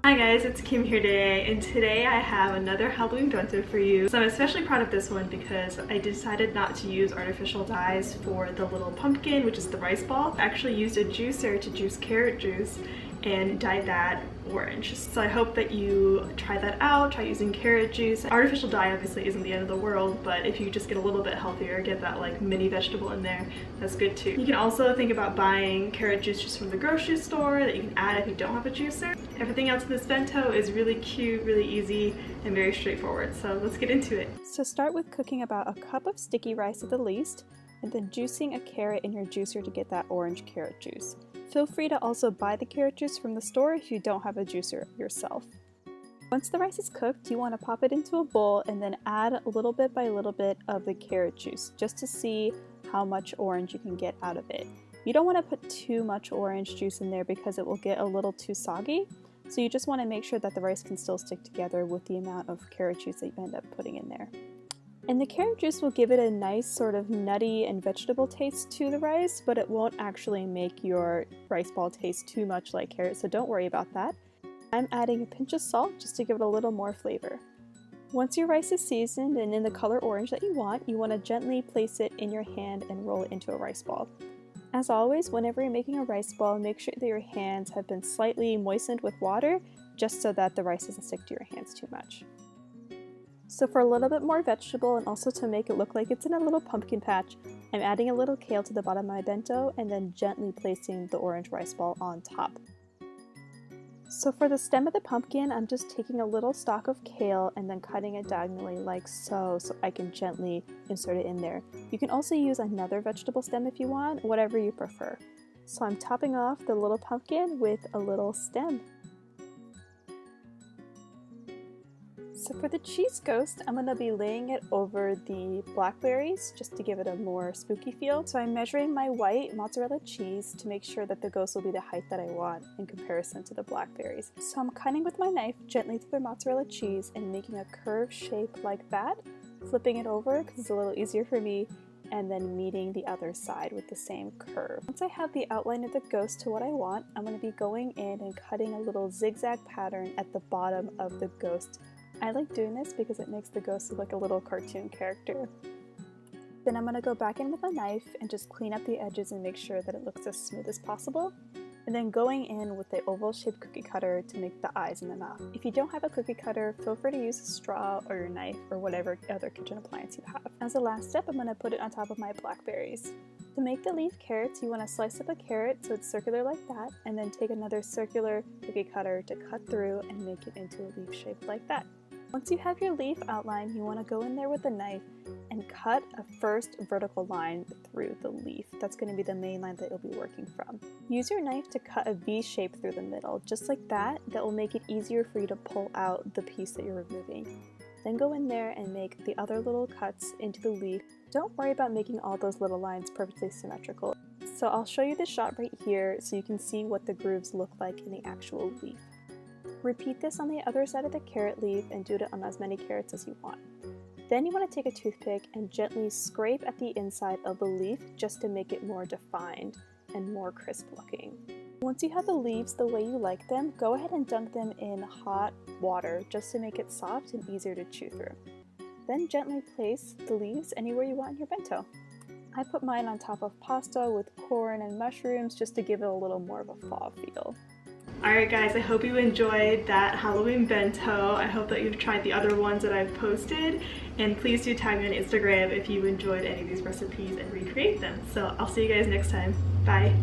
Hi guys, it's Kim here today, and today I have another Halloween bento for you. So I'm especially proud of this one because I decided not to use artificial dyes for the little pumpkin, which is the rice ball. I actually used a juicer to juice carrot juice and dyed that orange. So I hope that you try that out, try using carrot juice. Artificial dye obviously isn't the end of the world, but if you just get a little bit healthier, get that like mini vegetable in there, that's good too. You can also think about buying carrot juice just from the grocery store that you can add if you don't have a juicer. Everything else in this bento is really cute, really easy, and very straightforward. So let's get into it. So start with cooking about a cup of sticky rice at the least, and then juicing a carrot in your juicer to get that orange carrot juice. Feel free to also buy the carrot juice from the store if you don't have a juicer yourself. Once the rice is cooked, you want to pop it into a bowl and then add a little bit by little bit of the carrot juice just to see how much orange you can get out of it. You don't want to put too much orange juice in there because it will get a little too soggy, so you just want to make sure that the rice can still stick together with the amount of carrot juice that you end up putting in there. And the carrot juice will give it a nice sort of nutty and vegetable taste to the rice, but it won't actually make your rice ball taste too much like carrot, so don't worry about that. I'm adding a pinch of salt just to give it a little more flavor. Once your rice is seasoned and in the color orange that you want to gently place it in your hand and roll it into a rice ball. As always, whenever you're making a rice ball, make sure that your hands have been slightly moistened with water just so that the rice doesn't stick to your hands too much. So for a little bit more vegetable and also to make it look like it's in a little pumpkin patch, I'm adding a little kale to the bottom of my bento and then gently placing the orange rice ball on top. So for the stem of the pumpkin, I'm just taking a little stalk of kale and then cutting it diagonally like so I can gently insert it in there. You can also use another vegetable stem if you want, whatever you prefer. So I'm topping off the little pumpkin with a little stem. So for the cheese ghost, I'm going to be laying it over the blackberries just to give it a more spooky feel. So I'm measuring my white mozzarella cheese to make sure that the ghost will be the height that I want in comparison to the blackberries. So I'm cutting with my knife gently through the mozzarella cheese and making a curved shape like that, flipping it over because it's a little easier for me, and then meeting the other side with the same curve. Once I have the outline of the ghost to what I want, I'm going to be going in and cutting a little zigzag pattern at the bottom of the ghost. I like doing this because it makes the ghost look like a little cartoon character. Then I'm going to go back in with a knife and just clean up the edges and make sure that it looks as smooth as possible. And then going in with the oval shaped cookie cutter to make the eyes in the mouth. If you don't have a cookie cutter, feel free to use a straw or your knife or whatever other kitchen appliance you have. As a last step, I'm going to put it on top of my blackberries. To make the leaf carrots, you want to slice up a carrot so it's circular like that, and then take another circular cookie cutter to cut through and make it into a leaf shape like that. Once you have your leaf outline, you want to go in there with a knife and cut a first vertical line through the leaf. That's going to be the main line that you'll be working from. Use your knife to cut a V shape through the middle, just like that. That will make it easier for you to pull out the piece that you're removing. Then go in there and make the other little cuts into the leaf. Don't worry about making all those little lines perfectly symmetrical. So I'll show you the shot right here so you can see what the grooves look like in the actual leaf. Repeat this on the other side of the carrot leaf and do it on as many carrots as you want. Then you want to take a toothpick and gently scrape at the inside of the leaf just to make it more defined and more crisp looking. Once you have the leaves the way you like them, go ahead and dunk them in hot water just to make it soft and easier to chew through. Then gently place the leaves anywhere you want in your bento. I put mine on top of pasta with corn and mushrooms just to give it a little more of a fall feel. Alright guys, I hope you enjoyed that Halloween bento. I hope that you've tried the other ones that I've posted, and please do tag me on Instagram if you enjoyed any of these recipes and recreate them. So I'll see you guys next time. Bye!